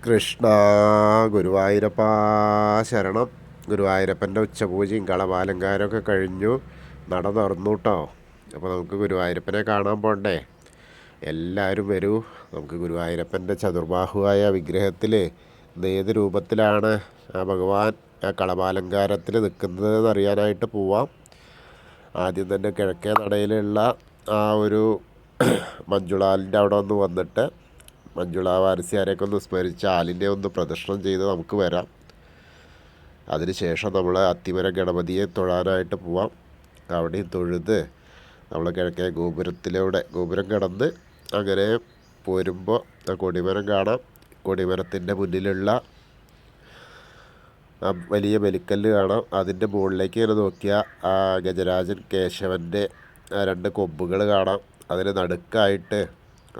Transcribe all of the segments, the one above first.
കൃഷ്ണ ഗുരുവായൂരപ്പ ശരണം. ഗുരുവായൂരപ്പൻ്റെ ഉച്ചപൂജയും കളഭാലങ്കാരമൊക്കെ കഴിഞ്ഞു. നട തുറന്നു കേട്ടോ. അപ്പോൾ നമുക്ക് ഗുരുവായൂരപ്പനെ കാണാൻ പോണ്ടേ? എല്ലാവരും വരൂ. നമുക്ക് ഗുരുവായൂരപ്പൻ്റെ ചതുർബാഹുവായ വിഗ്രഹത്തിൽ ഏത് രൂപത്തിലാണ് ആ ഭഗവാൻ ആ കളഭാലങ്കാരത്തിൽ നിൽക്കുന്നത് അറിയാനായിട്ട് പോവാം. ആദ്യം തന്നെ കിഴക്കേ നടയിലുള്ള ആ ഒരു മഞ്ജുളാലിൻ്റെ അവിടെ ഒന്ന് വന്നിട്ട് മഞ്ജുള വാരസ്യാരെയൊക്കെ ഒന്ന് സ്മരിച്ച് ആലിനെ ഒന്ന് പ്രദക്ഷിണം ചെയ്ത് നമുക്ക് വരാം. അതിനുശേഷം നമ്മൾ അത്തിമര ഗണപതിയെ തൊഴാനായിട്ട് പോവാം. അവിടെയും തൊഴുത് നമ്മൾ കിഴക്കേ ഗോപുരം കടന്ന് അങ്ങനെ പോരുമ്പോൾ ആ കൊടിമരം കാണാം. കൊടിമരത്തിൻ്റെ മുന്നിലുള്ള വലിയ ബലിക്കല്ല് കാണാം. അതിൻ്റെ മുകളിലേക്ക് ഇങ്ങനെ നോക്കിയാൽ ആ ഗജരാജൻ കേശവൻ്റെ രണ്ട് കൊമ്പുകൾ കാണാം. അതിന് നടുക്കായിട്ട്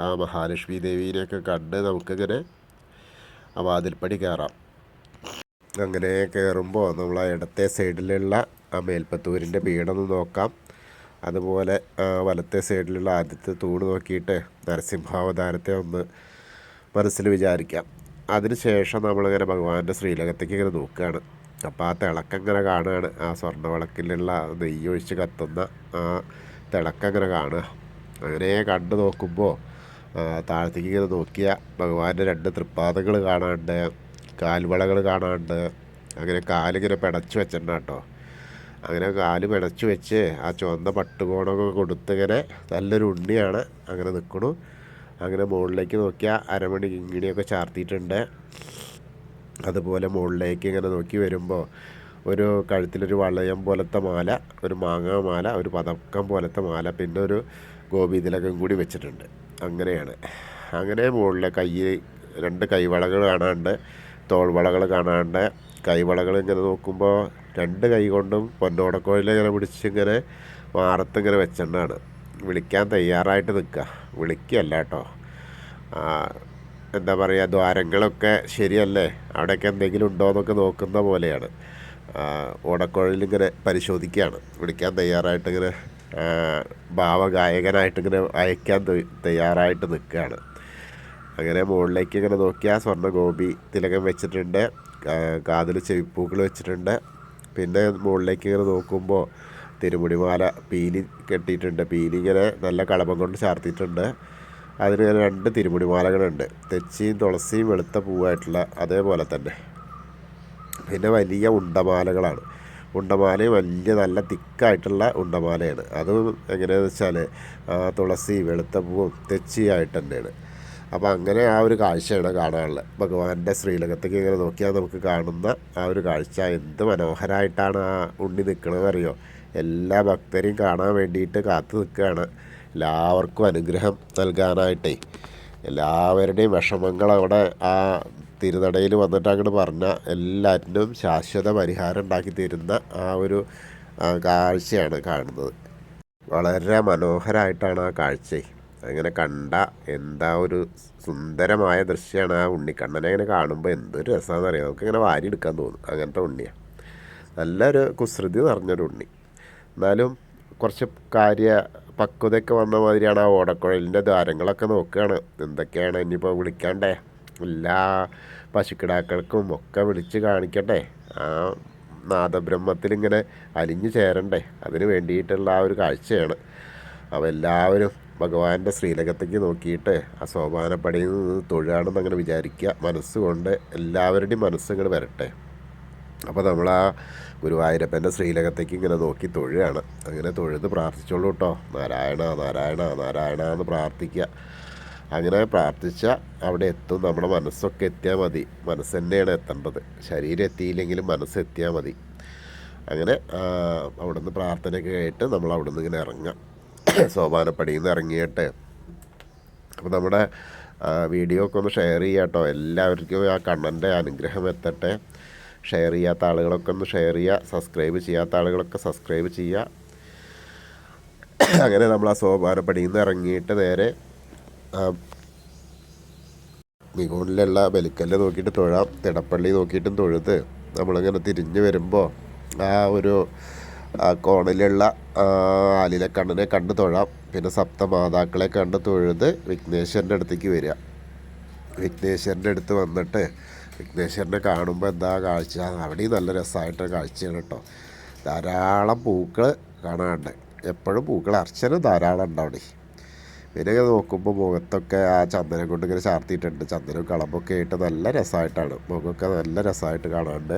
ആ മഹാലക്ഷ്മി ദേവീനെയൊക്കെ കണ്ട് നമുക്കിങ്ങനെ ആ വാതിൽപ്പടി കയറാം. അങ്ങനെ കയറുമ്പോൾ നമ്മൾ ആ ഇടത്തെ സൈഡിലുള്ള ആ മേൽപ്പത്തൂരിൻ്റെ പീഠമൊന്ന് നോക്കാം. അതുപോലെ വലത്തെ സൈഡിലുള്ള ആദ്യത്തെ തൂണ് നോക്കിയിട്ട് നരസിംഹാവതാരത്തെ ഒന്ന് മനസ്സിൽ വിചാരിക്കാം. അതിനുശേഷം നമ്മളിങ്ങനെ ഭഗവാന്റെ ശ്രീലകത്തേക്ക് ഇങ്ങനെ നോക്കുകയാണ്. അപ്പോൾ ആ തിളക്കം ഇങ്ങനെ കാണുകയാണ്. ആ സ്വർണ്ണ നെയ്യ് ഒഴിച്ച് കത്തുന്ന ആ തിളക്കം ഇങ്ങനെ കാണുക. അങ്ങനെ കണ്ടു നോക്കുമ്പോൾ താഴത്തേക്ക് ഇങ്ങനെ നോക്കിയാൽ ഭഗവാന്റെ രണ്ട് തൃപ്പാദങ്ങൾ കാണാനുണ്ട്, കാൽവളകൾ കാണാനുണ്ട്. അങ്ങനെ കാലിങ്ങനെ പിടച്ച് വെച്ചിട്ടുണ്ട് കേട്ടോ. അങ്ങനെ കാല് പിടച്ച് വെച്ച് ആ ചുവന്ന പട്ടുകോണൊക്കെ കൊടുത്തിങ്ങനെ നല്ലൊരു ഉണ്ണിയാണ് അങ്ങനെ നിൽക്കണു. അങ്ങനെ മുകളിലേക്ക് നോക്കിയാൽ അരമണി കിങ്ങിണിയൊക്കെ ചാർത്തിയിട്ടുണ്ട്. അതുപോലെ മുകളിലേക്ക് ഇങ്ങനെ നോക്കി വരുമ്പോൾ ഒരു കഴുത്തിലൊരു വളയം പോലത്തെ മാല, ഒരു മാങ്ങാ മാല, ഒരു പതക്കം പോലത്തെ മാല, പിന്നെ ഒരു ഗോപീതിലകം കൂടി വെച്ചിട്ടുണ്ട്. അങ്ങനെയാണ്. അങ്ങനെ മുകളിലെ രണ്ട് കൈവളകൾ കാണാനുണ്ട്, തോൾവളകൾ കാണാനുണ്ട്. കൈവളകൾ ഇങ്ങനെ നോക്കുമ്പോൾ രണ്ട് കൈ കൊണ്ടും പൊന്നോടക്കോയിൽ ഇങ്ങനെ പിടിച്ചിങ്ങനെ മാറത്തിങ്ങനെ വെച്ചിട്ടാണ് വിളിക്കാൻ തയ്യാറായിട്ട് നിൽക്കുക. വിളിക്കുകയല്ല കേട്ടോ. എന്താ പറയുക, ദ്വാരങ്ങളൊക്കെ ശരിയല്ലേ, അവിടെയൊക്കെ എന്തെങ്കിലും ഉണ്ടോ എന്നൊക്കെ നോക്കുന്ന പോലെയാണ്. ഓടക്കുഴലിങ്ങനെ പരിശോധിക്കുകയാണ്. വിളിക്കാൻ തയ്യാറായിട്ടിങ്ങനെ ഭാവഗായകനായിട്ടിങ്ങനെ അയക്കാൻ തയ്യാറായിട്ട് നിൽക്കുകയാണ്. അങ്ങനെ മുകളിലേക്ക് ഇങ്ങനെ നോക്കിയാൽ സ്വർണ്ണ ഗോപി തിലകം വെച്ചിട്ടുണ്ട്, കാതിൽ ചെവിപ്പൂക്കൾ വെച്ചിട്ടുണ്ട്. പിന്നെ മുകളിലേക്ക് ഇങ്ങനെ നോക്കുമ്പോൾ തിരുമുടിമാല പീലി കെട്ടിയിട്ടുണ്ട്. പീലി ഇങ്ങനെ നല്ല കളഭം കൊണ്ട് ചാർത്തിയിട്ടുണ്ട്. അതിന് രണ്ട് തിരുമുടിമാലകളുണ്ട്, തെച്ചിയും തുളസിയും വെളുത്ത പൂവായിട്ടുള്ള അതേപോലെ തന്നെ. പിന്നെ വലിയ ഉണ്ടമാലകളാണ്. ഉണ്ടമാലയും വലിയ നല്ല തിക്കായിട്ടുള്ള ഉണ്ടമാലയാണ്. അതും എങ്ങനെയാണെന്ന് വെച്ചാൽ തുളസി വെളുത്ത പൂവും തെച്ചിയായിട്ട് തന്നെയാണ്. അപ്പോൾ അങ്ങനെ ആ ഒരു കാഴ്ചയാണ് കാണാനുള്ളത്. ഭഗവാന്റെ ശ്രീലകത്തേക്ക് ഇങ്ങനെ നോക്കിയാൽ നമുക്ക് കാണുന്ന ആ ഒരു കാഴ്ച എന്ത് മനോഹരമായിട്ടാണ് ആ ഉണ്ണി നിൽക്കണമെന്ന് അറിയോ. എല്ലാ ഭക്തരെയും കാണാൻ വേണ്ടിയിട്ട് കാത്തു നിൽക്കുകയാണ്. എല്ലാവർക്കും അനുഗ്രഹം നൽകാനായിട്ടേ എല്ലാവരുടെയും വിഷമങ്ങൾ അവിടെ ആ തിരുനടയിൽ വന്നിട്ട് അങ്ങോട്ട് പറഞ്ഞാൽ എല്ലാറ്റിനും ശാശ്വത പരിഹാരം ഉണ്ടാക്കി തരുന്ന ആ ഒരു കാഴ്ചയാണ് കാണുന്നത്. വളരെ മനോഹരമായിട്ടാണ് ആ കാഴ്ച. അങ്ങനെ കണ്ട എന്താ ഒരു സുന്ദരമായ ദൃശ്യമാണ് ആ ഉണ്ണിക്കണ്ണനെ അങ്ങനെ കാണുമ്പോൾ. എന്തൊരു രസമാണെന്ന് അറിയാം. നമുക്കിങ്ങനെ വാരി എടുക്കാൻ തോന്നും. അങ്ങനത്തെ ഉണ്ണിയാണ്. നല്ലൊരു കുസൃതി നിറഞ്ഞൊരു ഉണ്ണി. എന്നാലും കുറച്ച് പക്വതയൊക്കെ വന്ന മാതിരിയാണ് ആ ഓടക്കുഴലിൻ്റെ ദ്വാരങ്ങളൊക്കെ നോക്കുകയാണ്. എന്തൊക്കെയാണ് ഇനിയിപ്പോൾ വിളിക്കണ്ടേ, എല്ലാ പശുക്കിടാക്കൾക്കും ഒക്കെ വിളിച്ച് കാണിക്കട്ടെ. ആ നാദബ്രഹ്മത്തിലിങ്ങനെ അലിഞ്ഞു ചേരണ്ടേ, അതിന് വേണ്ടിയിട്ടുള്ള ആ ഒരു കാഴ്ചയാണ്. അപ്പോൾ എല്ലാവരും ഭഗവാന്റെ ശ്രീലകത്തേക്ക് നോക്കിയിട്ട് ആ സോപാനപ്പടിയിൽ നിന്ന് തൊഴുകയാണെന്ന് അങ്ങനെ വിചാരിക്കുക. മനസ്സുകൊണ്ട് എല്ലാവരുടെയും മനസ്സുകൾ വരട്ടെ. അപ്പോൾ നമ്മൾ ആ ഗുരുവായൂരപ്പൻ്റെ ശ്രീലകത്തേക്ക് ഇങ്ങനെ നോക്കി തൊഴുകയാണ്. അങ്ങനെ തൊഴുത് പ്രാർത്ഥിച്ചോളൂ കേട്ടോ. നാരായണ നാരായണ നാരായണ എന്ന് പ്രാർത്ഥിക്കുക. അങ്ങനെ പ്രാർത്ഥിച്ചാൽ അവിടെ എത്തും. നമ്മുടെ മനസ്സൊക്കെ എത്തിയാൽ മതി. മനസ്സ് തന്നെയാണ് എത്തേണ്ടത്. ശരീരം എത്തിയില്ലെങ്കിലും മനസ്സെത്തിയാൽ മതി. അങ്ങനെ അവിടുന്ന് പ്രാർത്ഥനയൊക്കെ കേട്ട് നമ്മൾ അവിടുന്ന് ഇങ്ങനെ ഇറങ്ങാം. സോപാനപ്പടിയിൽ നിന്ന് ഇറങ്ങിയിട്ട് അപ്പോൾ നമ്മുടെ വീഡിയോ ഒക്കെ ഒന്ന് ഷെയർ ചെയ്യാം കേട്ടോ. എല്ലാവർക്കും ആ കണ്ണൻ്റെ അനുഗ്രഹം എത്തട്ടെ. ഷെയർ ചെയ്യാത്ത ആളുകളൊക്കെ ഒന്ന് ഷെയർ ചെയ്യുക. സബ്സ്ക്രൈബ് ചെയ്യാത്ത ആളുകളൊക്കെ സബ്സ്ക്രൈബ് ചെയ്യുക. അങ്ങനെ നമ്മൾ ആ സോപാനപ്പടിയിൽ നിന്ന് ഇറങ്ങിയിട്ട് നേരെ മികോണിലുള്ള ബലിക്കല്ല് നോക്കിയിട്ട് തൊഴാം. തിടപ്പള്ളി നോക്കിയിട്ടും തൊഴുത് നമ്മളിങ്ങനെ തിരിഞ്ഞ് വരുമ്പോൾ ആ ഒരു കോണിലുള്ള ആലിലക്കണ്ണനെ കണ്ട് തൊഴാം. പിന്നെ സപ്തമാതാക്കളെ കണ്ട് തൊഴുത് വിഘ്നേശ്വരൻ്റെ അടുത്തേക്ക് വരിക. വിഘ്നേശ്വരൻ്റെ അടുത്ത് വന്നിട്ട് വിഘ്നേശ്വരനെ കാണുമ്പോൾ എന്താ കാഴ്ച, അവിടെയും നല്ല രസമായിട്ട് കാഴ്ചയാണ് കേട്ടോ. ധാരാളം പൂക്കൾ കാണാനുണ്ട്, എപ്പോഴും പൂക്കൾ അർച്ചന ധാരാളം ഉണ്ട് അവിടെ. പിന്നെ ഇങ്ങനെ നോക്കുമ്പോൾ മുഖത്തൊക്കെ ആ ചന്ദനം കൊണ്ട് ഇങ്ങനെ ചാർത്തിയിട്ടുണ്ട്, ചന്ദനവും കളമ്പൊക്കെ ആയിട്ട് നല്ല രസമായിട്ടാണ്, മുഖമൊക്കെ നല്ല രസമായിട്ട് കാണാനുണ്ട്.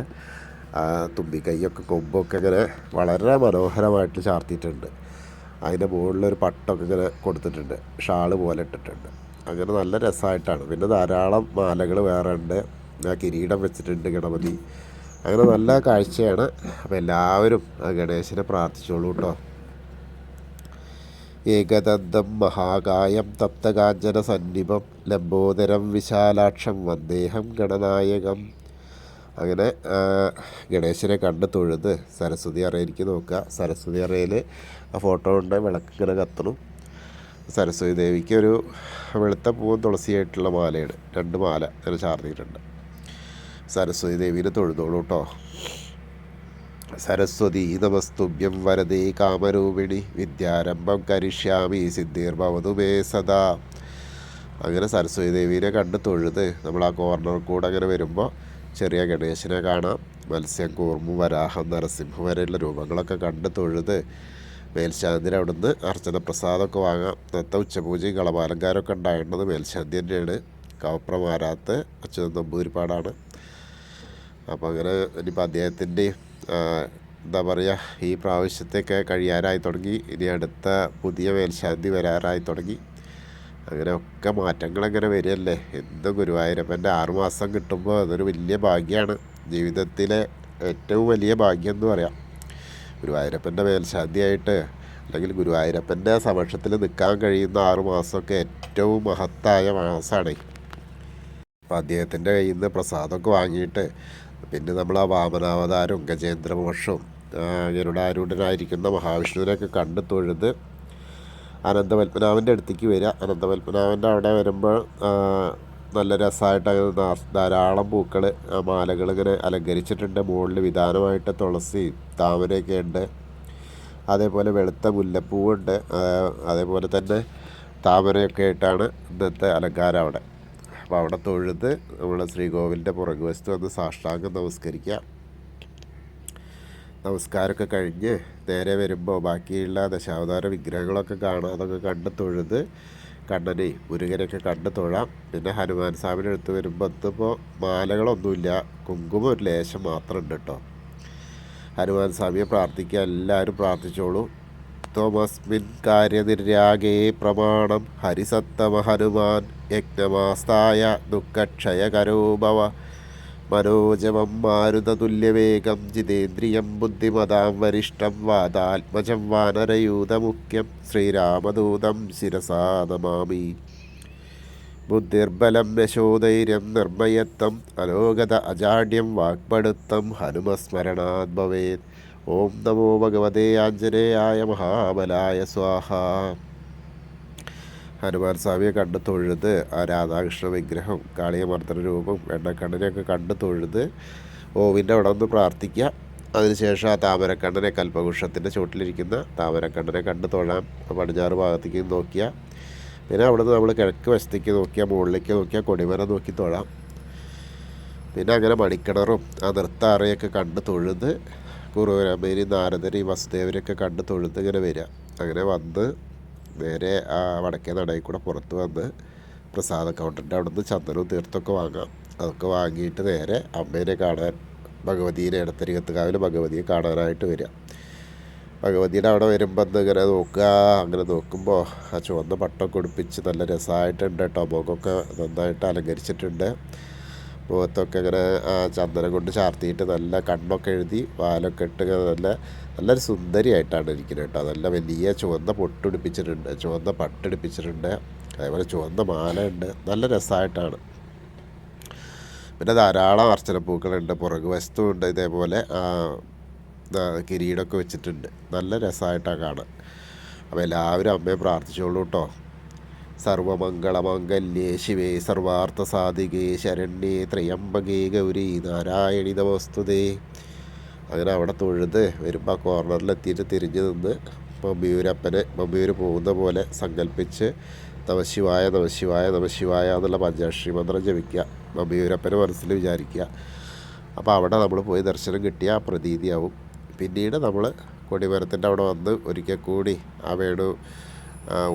തുമ്പിക്കൈയൊക്കെ കൊമ്പൊക്കെ ഇങ്ങനെ വളരെ മനോഹരമായിട്ട് ചാർത്തിയിട്ടുണ്ട്. അതിൻ്റെ മുകളിലൊരു പട്ടൊക്കെ ഇങ്ങനെ കൊടുത്തിട്ടുണ്ട്, ഷാള് പോലെ ഇട്ടിട്ടുണ്ട്. അങ്ങനെ നല്ല രസമായിട്ടാണ്. പിന്നെ ധാരാളം മാലകൾ വേറെ ഉണ്ട്, കിരീടം വെച്ചിട്ടുണ്ട് ഗണപതി. അങ്ങനെ നല്ല കാഴ്ചയാണ്. അപ്പോൾ എല്ലാവരും ആ ഗണേശനെ പ്രാർത്ഥിച്ചോളൂ കേട്ടോ. ഏകദന്തം മഹാകായം തപ്തകാഞ്ചന സന്നിഭം ലംബോദരം വിശാലാക്ഷം വന്ദേഹം ഗണനായകം. അങ്ങനെ ഗണേശനെ കണ്ട് തൊഴുത് സരസ്വതി അറയിലേക്ക് നോക്കുക. സരസ്വതി അറയിൽ ആ ഫോട്ടോ ഉണ്ട്, വിളക്ക് ഇങ്ങനെ കത്തണം. സരസ്വതി ദേവിക്ക് ഒരു വെളുത്ത പൂവും തുളസിയായിട്ടുള്ള മാലയാണ്, 2 മാല അങ്ങനെ ചാർത്തിയിട്ടുണ്ട്. സരസ്വതി ദേവീനെ തൊഴുതോളൂ കേട്ടോ. സരസ്വതി നമസ്തുഭ്യം വരദേ കാമരൂപിണി വിദ്യാരംഭം കരിഷ്യാമി സിദ്ധിർഭവതു മേ സദാ. അങ്ങനെ സരസ്വതി ദേവീനെ കണ്ട് തൊഴുത് നമ്മൾ ആ കോർണർ കൂടെ അങ്ങനെ വരുമ്പോൾ ചെറിയ ഗണേശനെ കാണാം. മത്സ്യം, കൂർമ്മു, വരാഹം, നരസിംഹം വരെയുള്ള രൂപങ്ങളൊക്കെ കണ്ട് തൊഴുത് മേൽശാന്തിന് അവിടുന്ന് അർച്ചന പ്രസാദമൊക്കെ വാങ്ങാം. ഇന്നത്തെ ഉച്ചപൂജയും കളഭാലങ്കാരമൊക്കെ ഉണ്ടായിരുന്നത് മേൽശാന്തി തന്നെയാണ്. കവപ്രമാരാത്ത് അച്യുതൻ നമ്പൂതിരിപ്പാടാണ്. അപ്പോൾ അങ്ങനെ ഇനിയിപ്പോൾ അദ്ദേഹത്തിൻ്റെയും എന്താ പറയുക, ഈ പ്രാവശ്യത്തേക്ക് കഴിയാറായി തുടങ്ങി. ഇനി അടുത്ത പുതിയ മേൽശാന്തി വരാറായി തുടങ്ങി. അങ്ങനെ ഒക്കെ മാറ്റങ്ങളങ്ങനെ വരികയല്ലേ. എന്ത് ഗുരുവായൂരപ്പൻ്റെ 6 മാസം കിട്ടുമ്പോൾ അതൊരു വലിയ ഭാഗ്യമാണ്, ജീവിതത്തിലെ ഏറ്റവും വലിയ ഭാഗ്യം എന്ന് പറയാം. ഗുരുവായൂരപ്പൻ്റെ മേൽശാന്തിയായിട്ട് അല്ലെങ്കിൽ ഗുരുവായൂരപ്പൻ്റെ സമക്ഷത്തിൽ നിൽക്കാൻ കഴിയുന്ന 6 മാസമൊക്കെ ഏറ്റവും മഹത്തായ മാസമാണ്. അപ്പോൾ അദ്ദേഹത്തിൻ്റെ കയ്യിൽ നിന്ന് പ്രസാദമൊക്കെ വാങ്ങിയിട്ട് പിന്നെ നമ്മൾ ആ വാമനാവതാരവും ഗജേന്ദ്രമോക്ഷവും ഗരുഡാരൂഢനായിരിക്കുന്ന മഹാവിഷ്ണുവിനെയൊക്കെ കണ്ട് തൊഴുത് അനന്തപത്മനാഭൻ്റെ അടുത്തേക്ക് വരിക. അനന്തപത്മനാഭൻ്റെ അവിടെ വരുമ്പോൾ നല്ല രസമായിട്ട് ധാരാളം പൂക്കൾ, മാലകൾ ഇങ്ങനെ അലങ്കരിച്ചിട്ടുണ്ട്. മുകളിൽ വിധാനമായിട്ട് തുളസി, താമരയൊക്കെ ഉണ്ട്. അതേപോലെ വെളുത്ത മുല്ലപ്പൂവുണ്ട്. അതേപോലെ തന്നെ താമരയൊക്കെ ആയിട്ടാണ് ഇന്നത്തെ അലങ്കാരം അവിടെ. അപ്പോൾ അവിടെ തൊഴുത് നമ്മൾ ശ്രീകോവിലിൻ്റെ പുറകുവശത്ത് വന്ന് സാഷ്ടാംഗം നമസ്കരിക്കുക. നമസ്കാരമൊക്കെ കഴിഞ്ഞ് നേരെ വരുമ്പോൾ ബാക്കിയുള്ള ദശാവതാര വിഗ്രഹങ്ങളൊക്കെ കാണാം. അതൊക്കെ കണ്ട് തൊഴുത് കണ്ണനെ മുരുകനെയൊക്കെ കണ്ട് തൊഴാം. പിന്നെ ഹനുമാൻ സ്വാമിയുടെ അടുത്ത് വരുമ്പോൾ എത്തുമ്പോൾ മാലകളൊന്നുമില്ല, കുങ്കുമം ഒരു ലേശം മാത്രം ഉണ്ട് കേട്ടോ. ഹനുമാൻ സ്വാമിയെ പ്രാർത്ഥിക്കുക, എല്ലാവരും പ്രാർത്ഥിച്ചോളൂ. തോമസ്മിൻ കാര്യനിര്യാഗേ പ്രമാണം ഹരിസത്തമ ഹനുമാൻ യജ്ഞമാസ്തായ ദുഃഖക്ഷയകരോ ഭവ മനോജമം മാരുതതുല്യവേഗം ജിതേന്ദ്രിയം ബുദ്ധിമതാം വരിഷ്ഠം വാതാത്മജം വാനരയൂതമുഖ്യം ശ്രീരാമദൂതം ശിരസാ നമാമി. ബുദ്ധിർബലം യശോധൈര്യം നിർഭയത്വം അലോകത അജാഡ്യം വാക്പടുത്തം ഹനുമസ്മരണാത് ഭവേത്. ഓം നമോ ഭഗവതേ ആഞ്ജനേയായ മഹാബലായ സ്വാഹ. ഹനുമാൻ സ്വാമിയെ കണ്ട് തൊഴുത് ആ രാധാകൃഷ്ണ വിഗ്രഹം, കാളിയമർദ്ദന രൂപം, വെണ്ണക്കണ്ണനെയൊക്കെ കണ്ട് തൊഴുത് ഓവിൻ്റെ അവിടെ ഒന്ന് പ്രാർത്ഥിക്കുക. അതിനുശേഷം ആ താമരക്കണ്ണനെ, കൽപ്പവൃക്ഷത്തിൻ്റെ ചുവട്ടിലിരിക്കുന്ന താമരക്കണ്ണനെ കണ്ട് തൊഴാം. പടിഞ്ഞാറ് ഭാഗത്തേക്ക് നോക്കിയാൽ, പിന്നെ അവിടുന്ന് നമ്മൾ കിഴക്ക് വശത്തേക്ക് നോക്കിയാൽ, മുകളിലേക്ക് നോക്കിയാൽ കൊടിമരം നോക്കി തൊഴാം. പിന്നെ അങ്ങനെ മണിക്കിണറും ആ നൃത്താറയൊക്കെ കണ്ട് തൊഴുത് കുറൂരമ്മേരി, നാരദരി, വസുദേവരെയൊക്കെ കണ്ട് തൊഴുത് ഇങ്ങനെ വരിക. അങ്ങനെ വന്ന് നേരെ ആ വടക്കേ നടയിൽ കൂടെ പുറത്ത് വന്ന് പ്രസാദ കൗണ്ടറിൻ്റെ അവിടെ നിന്ന് ചന്ദനവും തീർത്തൊക്കെ വാങ്ങാം. അതൊക്കെ വാങ്ങിയിട്ട് നേരെ അമ്മേനെ കാണാൻ, ഭഗവതീനെ, ഇടത്തരികത്തുകാവിലെ ഭഗവതിയെ കാണാനായിട്ട് വരിക. ഭഗവതിയുടെ അവിടെ വരുമ്പോൾ ഇങ്ങനെ നോക്കുക. അങ്ങനെ നോക്കുമ്പോൾ ആ ചുവന്ന പട്ടൊക്കെ ഉടുപ്പിച്ച് നല്ല രസമായിട്ടുണ്ട് കേട്ടോ. മുഖമൊക്കെ നന്നായിട്ട് അലങ്കരിച്ചിട്ടുണ്ട്. മുഖത്തൊക്കെ ഇങ്ങനെ ചന്ദനം കൊണ്ട് ചാർത്തിയിട്ട് നല്ല കണ്ണൊക്കെ എഴുതി വാലൊക്കെ ഇട്ട് നല്ലൊരു സുന്ദരിയായിട്ടാണ് ഇരിക്കുന്നത് കേട്ടോ. നല്ല വലിയ ചുവന്ന പൊട്ടുടിപ്പിച്ചിട്ടുണ്ട്, ചുവന്ന പട്ടിടിപ്പിച്ചിട്ടുണ്ട്, അതേപോലെ ചുവന്ന മാല ഉണ്ട്. നല്ല രസമായിട്ടാണ്. പിന്നെ ധാരാളം അർച്ചനപ്പൂക്കളുണ്ട്, പുറകു വശത്തും ഉണ്ട്. ഇതേപോലെ കിരീടമൊക്കെ വെച്ചിട്ടുണ്ട്. നല്ല രസമായിട്ടാണ് കാണാൻ. അപ്പോൾ എല്ലാവരും അമ്മയെ പ്രാർത്ഥിച്ചോളൂ കേട്ടോ. സർവമംഗളമംഗല്യേ ശിവേ സർവാർത്ഥസാധികേ ശരണ്യേ ത്രയംബകേ ഗൗരി നാരായണി നമസ്തുതേ. അങ്ങനെ അവിടെ തൊഴുത് വരുമ്പോൾ ആ കോർണറിലെത്തിയിട്ട് തിരിഞ്ഞു നിന്ന് മമ്മിയൂരപ്പനെ, മമ്മിയൂർ പോകുന്ന പോലെ സങ്കല്പിച്ച് നമശിവായ നമശിവായ നമശിവായ എന്നുള്ള പഞ്ചാക്ഷരി മന്ത്രം ജപിക്കുക, മമ്മിയൂരപ്പനെ മനസ്സിൽ വിചാരിക്കുക. അപ്പോൾ അവിടെ നമ്മൾ പോയി ദർശനം കിട്ടിയ ആ പ്രതീതിയാവും. പിന്നീട് നമ്മൾ കൊടിമരത്തിൻ്റെ അവിടെ വന്ന് ഒരിക്കൽ കൂടി ആ വേണു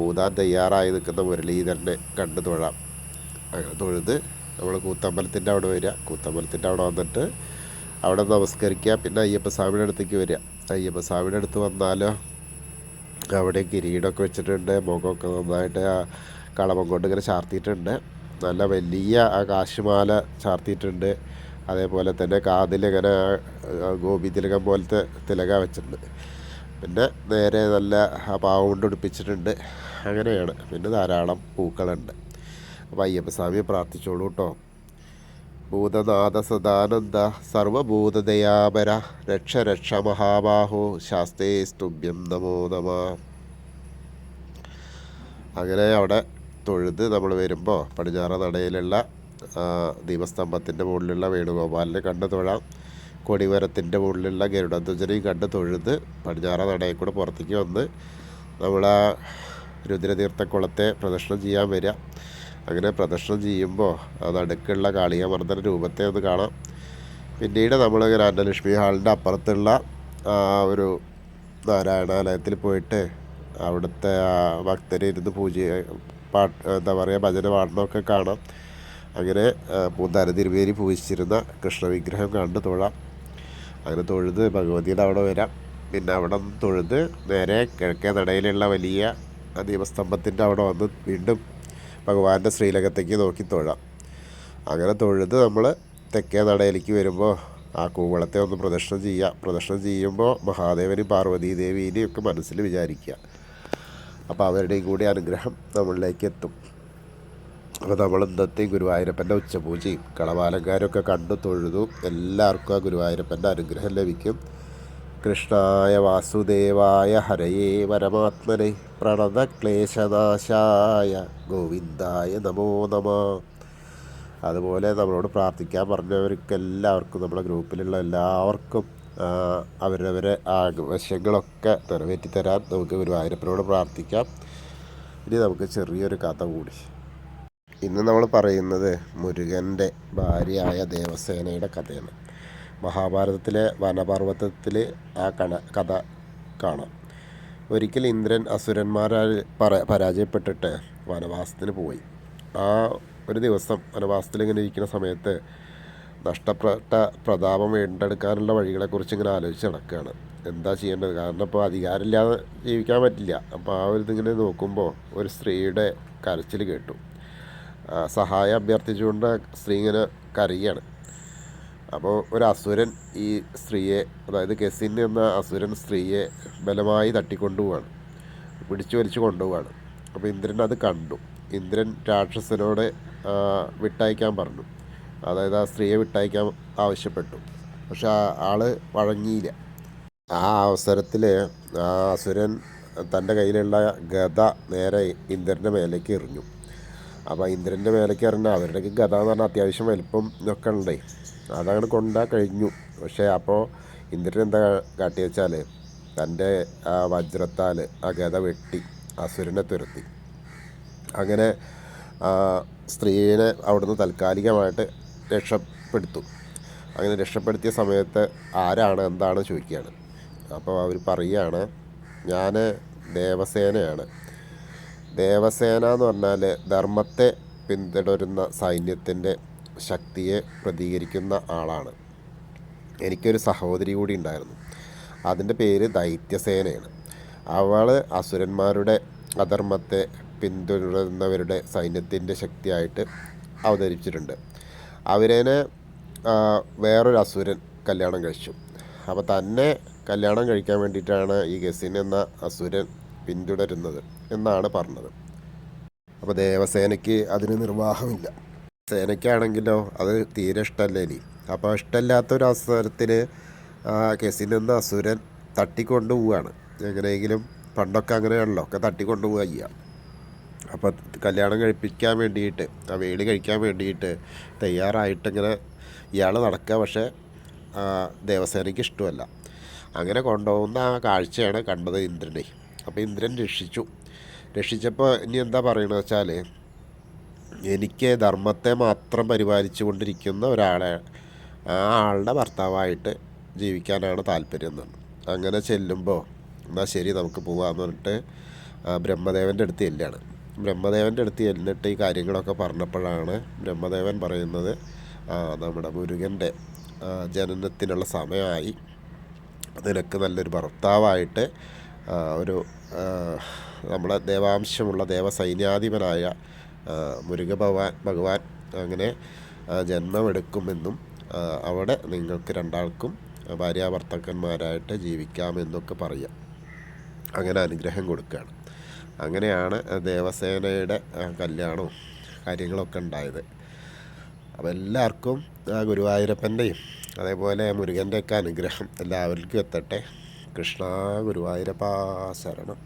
ഊതാൻ തയ്യാറായി നിൽക്കുന്ന മുരളീധരനെ കണ്ടു തൊഴാം. അങ്ങനെ തൊഴുത് നമ്മൾ കൂത്തമ്പലത്തിൻ്റെ അവിടെ വരിക. കൂത്തമ്പലത്തിൻ്റെ അവിടെ വന്നിട്ട് അവിടെ നമസ്കരിക്കുക. പിന്നെ അയ്യപ്പസ്വാമിയുടെ അടുത്തേക്ക് വരിക. അയ്യപ്പസ്വാമിയുടെ അടുത്ത് വന്നാൽ അവിടെ കിരീടമൊക്കെ വെച്ചിട്ടുണ്ട്. മുഖമൊക്കെ നന്നായിട്ട് ആ കളമം കൊണ്ട് ഇങ്ങനെ ചാർത്തിയിട്ടുണ്ട്. നല്ല വലിയ ആ കാശുമാല ചാർത്തിയിട്ടുണ്ട്. അതേപോലെ തന്നെ കാതിലിങ്ങനെ ഗോപി തിലകം പോലത്തെ തിലക വെച്ചിട്ടുണ്ട്. പിന്നെ നേരെ നല്ല ആ പാവ കൊണ്ട് ഉടുപ്പിച്ചിട്ടുണ്ട്. അങ്ങനെയാണ്. പിന്നെ ധാരാളം പൂക്കളുണ്ട്. അപ്പോൾ അയ്യപ്പസ്വാമിയെ പ്രാർത്ഥിച്ചോളൂ കേട്ടോ. ഭൂതനാഥ സദാനന്ദ സർവഭൂതദയാപര രക്ഷ രക്ഷ മഹാബാഹോ ശാസ്തേ സ്തുഭ്യം നമോ നമ. അങ്ങനെ അവിടെ തൊഴുത് നമ്മൾ വരുമ്പോൾ പടിഞ്ഞാറ നടയിലുള്ള ദീപസ്തംഭത്തിൻ്റെ മുകളിലുള്ള വേണുഗോപാലിനെ കണ്ട് തൊഴാം. കൊടിമരത്തിൻ്റെ മുകളിലുള്ള ഗരുഡധ്വജനെയും കണ്ട് തൊഴുത് പടിഞ്ഞാറ നടയിൽ കൂടെ പുറത്തേക്ക് വന്ന് നമ്മൾ ആ രുദ്രതീർത്ഥക്കുളത്തെ പ്രദക്ഷിണം ചെയ്യാൻ വരിക. അങ്ങനെ പ്രദക്ഷിണം ചെയ്യുമ്പോൾ ആ നടുക്കുള്ള കാളികാമർദ്ദന രൂപത്തെ ഒന്ന് കാണാം. പിന്നീട് നമ്മളിങ്ങനെ അന്നലക്ഷ്മി ഹാളിൻ്റെ അപ്പുറത്തുള്ള ഒരു നാരായണാലയത്തിൽ പോയിട്ട് അവിടുത്തെ ഭക്തരെ ഇരുന്ന് എന്താ പറയുക ഭജന പാടണമൊക്കെ കാണാം. അങ്ങനെ പൂന്താന തിരുമേനി പൂജിച്ചിരുന്ന കൃഷ്ണവിഗ്രഹം കണ്ട് തൊഴാം. അങ്ങനെ തൊഴുത് ഭഗവതിയുടെ അവിടെ വരാം. പിന്നെ അവിടെ നിന്ന് തൊഴുത് നേരെ കിഴക്കേ നടയിലുള്ള വലിയ ദീപസ്തംഭത്തിൻ്റെ അവിടെ വന്ന് വീണ്ടും ഭഗവാന്റെ ശ്രീലകത്തേക്ക് നോക്കി തൊഴാം. അങ്ങനെ തൊഴുത് നമ്മൾ തെക്കേ നടയിലേക്ക് വരുമ്പോൾ ആ കൂവളത്തെ ഒന്ന് പ്രദക്ഷിണം ചെയ്യുക. പ്രദക്ഷിണം ചെയ്യുമ്പോൾ മഹാദേവനും പാർവതീ ദേവീനെയും ഒക്കെ മനസ്സിൽ വിചാരിക്കുക. അപ്പോൾ അവരുടെയും കൂടി അനുഗ്രഹം നമ്മളിലേക്ക് എത്തും. അപ്പോൾ നമ്മൾ ഇന്നത്തെയും ഗുരുവായൂരപ്പൻ്റെ ഉച്ചപൂജയും കളവാലങ്കാരമൊക്കെ കണ്ടു തൊഴുതു. എല്ലാവർക്കും ആ ഗുരുവായൂരപ്പൻ്റെ അനുഗ്രഹം ലഭിക്കും. കൃഷ്ണായ വാസുദേവായ ഹരയേ പരമാത്മനെ പ്രണതക്ലേശനാശായ ഗോവിന്ദായ നമോ നമ. അതുപോലെ നമ്മളോട് പ്രാർത്ഥിക്കാൻ പറഞ്ഞവർക്കെല്ലാവർക്കും നമ്മുടെ ഗ്രൂപ്പിലുള്ള എല്ലാവർക്കും അവരവരെ ആവശ്യങ്ങളൊക്കെ നിറവേറ്റി തരാൻ നമുക്ക് ഗുരുവായൂരപ്പനോട് പ്രാർത്ഥിക്കാം. ഇനി നമുക്ക് ചെറിയൊരു കഥ കൂടി. ഇന്ന് നമ്മൾ പറയുന്നത് മുരുകൻ്റെ ഭാര്യയായ ദേവസേനയുടെ കഥയാണ്. മഹാഭാരതത്തിലെ വനപർവ്വതത്തിൽ ആ കഥ കാണാം. ഒരിക്കൽ ഇന്ദ്രൻ അസുരന്മാരാൽ പരാജയപ്പെട്ടിട്ട് വനവാസത്തിന് പോയി. ആ ഒരു ദിവസം വനവാസത്തിൽ ഇങ്ങനെ ഇരിക്കുന്ന സമയത്ത് നഷ്ടപ്പെട്ട പ്രതാപം വീണ്ടെടുക്കാനുള്ള വഴികളെക്കുറിച്ച് ഇങ്ങനെ ആലോചിച്ച് നടക്കുകയാണ്. എന്താ ചെയ്യേണ്ടത്? കാരണം ഇപ്പോൾ അധികാരമില്ലാതെ ജീവിക്കാൻ പറ്റില്ല. അപ്പോൾ ആ ഒരു ഇതിങ്ങനെ നോക്കുമ്പോൾ ഒരു സ്ത്രീയുടെ കരച്ചിൽ കേട്ടു. സഹായം അഭ്യർത്ഥിച്ചുകൊണ്ട് സ്ത്രീ ഇങ്ങനെ കരയാണ്. അപ്പോൾ ഒരു അസുരൻ ഈ സ്ത്രീയെ, അതായത് കെസിൻ എന്ന അസുരൻ സ്ത്രീയെ ബലമായി തട്ടിക്കൊണ്ടുപോവാണ്, പിടിച്ചു വലിച്ചു കൊണ്ടുപോവാണ്. അപ്പോൾ ഇന്ദ്രൻ അത് കണ്ടു. ഇന്ദ്രൻ രാക്ഷസനോട് വിട്ടയക്കാൻ പറഞ്ഞു. അതായത് ആ സ്ത്രീയെ വിട്ടയക്കാൻ ആവശ്യപ്പെട്ടു. പക്ഷെ ആൾ വഴങ്ങിയില്ല. ആ അവസരത്തിൽ ആ അസുരൻ തൻ്റെ കയ്യിലുള്ള ഗദ നേരെ ഇന്ദ്രൻ്റെ മേലേക്ക് എറിഞ്ഞു. അപ്പോൾ ഇന്ദ്രൻ്റെ മേലേക്ക് എറിഞ്ഞാൽ അവരുടെയൊക്കെ ഗദ എന്ന് പറഞ്ഞാൽ അത്യാവശ്യം വലിപ്പം ഇതൊക്കെ ഉണ്ടേ, അതങ്ങനെ കൊണ്ടാ കഴിഞ്ഞു. പക്ഷേ അപ്പോൾ ഇന്ദ്രൻ എന്താ കാട്ടി വെച്ചാൽ തൻ്റെ ആ വജ്രത്താൽ ആ ഗദ വെട്ടി അസുരനെ തുരത്തി. അങ്ങനെ സ്ത്രീയെ അവിടുന്ന് താൽക്കാലികമായിട്ട് രക്ഷപ്പെടുത്തു. അങ്ങനെ രക്ഷപ്പെടുത്തിയ സമയത്ത് ആരാണ് എന്താണ് ചോദിക്കുകയാണ്. അപ്പോൾ അവർ പറയുകയാണ്, ഞാൻ ദേവസേനയാണ്. ദേവസേന എന്ന് പറഞ്ഞാൽ ധർമ്മത്തെ പിന്തുടരുന്ന സൈന്യത്തിൻ്റെ ശക്തിയെ പ്രതികരിക്കുന്ന ആളാണ്. എനിക്കൊരു സഹോദരി കൂടി ഉണ്ടായിരുന്നു. അതിൻ്റെ പേര് ദൈത്യസേനയാണ്. അവൾ അസുരന്മാരുടെ അധർമ്മത്തെ പിന്തുടരുന്നവരുടെ സൈന്യത്തിൻ്റെ ശക്തിയായിട്ട് അവതരിച്ചിട്ടുണ്ട്. അവരേനെ വേറൊരു അസുരൻ കല്യാണം കഴിച്ചു. അപ്പോൾ തന്നെ കല്യാണം കഴിക്കാൻ വേണ്ടിയിട്ടാണ് ഈ ഗസിൻ എന്ന അസുരൻ പിന്തുടരുന്നത് എന്നാണ് പറഞ്ഞത്. അപ്പോൾ ദേവസേനയ്ക്ക് അതിന് നിർവാഹമില്ല. സേനയ്ക്കാണെങ്കിലോ അത് തീരെ ഇഷ്ടമല്ല ഇനി. അപ്പോൾ ഇഷ്ടമില്ലാത്തൊരു അവസരത്തിൽ ഗസിൻ എന്ന അസുരൻ തട്ടിക്കൊണ്ടു പോവുകയാണ്. എങ്ങനെയെങ്കിലും പണ്ടൊക്കെ അങ്ങനെയാണല്ലോ, ഒക്കെ തട്ടിക്കൊണ്ടു പോവുക ചെയ്യുക. അപ്പോൾ കല്യാണം കഴിപ്പിക്കാൻ വേണ്ടിയിട്ട്, ആ വേളി കഴിക്കാൻ വേണ്ടിയിട്ട് തയ്യാറായിട്ടിങ്ങനെ ഇയാൾ നടക്കുക. പക്ഷേ ദേവസേനയ്ക്ക് ഇഷ്ടമല്ല. അങ്ങനെ കൊണ്ടുപോകുന്ന ആ കാഴ്ചയാണ് കണ്ടത് ഇന്ദ്രനെ. അപ്പോൾ ഇന്ദ്രൻ രക്ഷിച്ചു. രക്ഷിച്ചപ്പോൾ ഇനി എന്താ പറയണത് വെച്ചാൽ, എനിക്ക് ധർമ്മത്തെ മാത്രം പരിപാലിച്ചു കൊണ്ടിരിക്കുന്ന ഒരാളെ, ആ ആളുടെ ഭർത്താവായിട്ട് ജീവിക്കാനാണ് താല്പര്യം എന്നാണ്. അങ്ങനെ ചെല്ലുമ്പോൾ എന്നാൽ ശരി നമുക്ക് പോകാമെന്ന് പറഞ്ഞിട്ട് ബ്രഹ്മദേവൻ്റെ അടുത്ത് ചെല്ലുകയാണ്. ബ്രഹ്മദേവൻ്റെ അടുത്ത് ചെല്ലിട്ട് ഈ കാര്യങ്ങളൊക്കെ പറഞ്ഞപ്പോഴാണ് ബ്രഹ്മദേവൻ പറയുന്നത്, നമ്മുടെ മുരുകൻ്റെ ജനനത്തിനുള്ള സമയമായി, നിനക്ക് നല്ലൊരു ഭർത്താവായിട്ട് ഒരു നമ്മുടെ ദേവാംശമുള്ള ദേവസൈന്യാധിപനായ മുരുക ഭഗവാൻ അങ്ങനെ ജന്മമെടുക്കുമെന്നും അവിടെ നിങ്ങൾക്ക് രണ്ടാൾക്കും ഭാര്യാഭർത്താക്കന്മാരായിട്ട് ജീവിക്കാമെന്നൊക്കെ പറയാം. അങ്ങനെ അനുഗ്രഹം കൊടുക്കുകയാണ്. അങ്ങനെയാണ് ദേവസേനയുടെ കല്യാണവും കാര്യങ്ങളൊക്കെ ഉണ്ടായത്. അപ്പോൾ എല്ലാവർക്കും ഗുരുവായൂരപ്പൻ്റെയും അതേപോലെ മുരുകൻ്റെയൊക്കെ അനുഗ്രഹം എല്ലാവർക്കും എത്തട്ടെ. കൃഷ്ണ ഗുരുവായൂരപ്പാ ശരണം.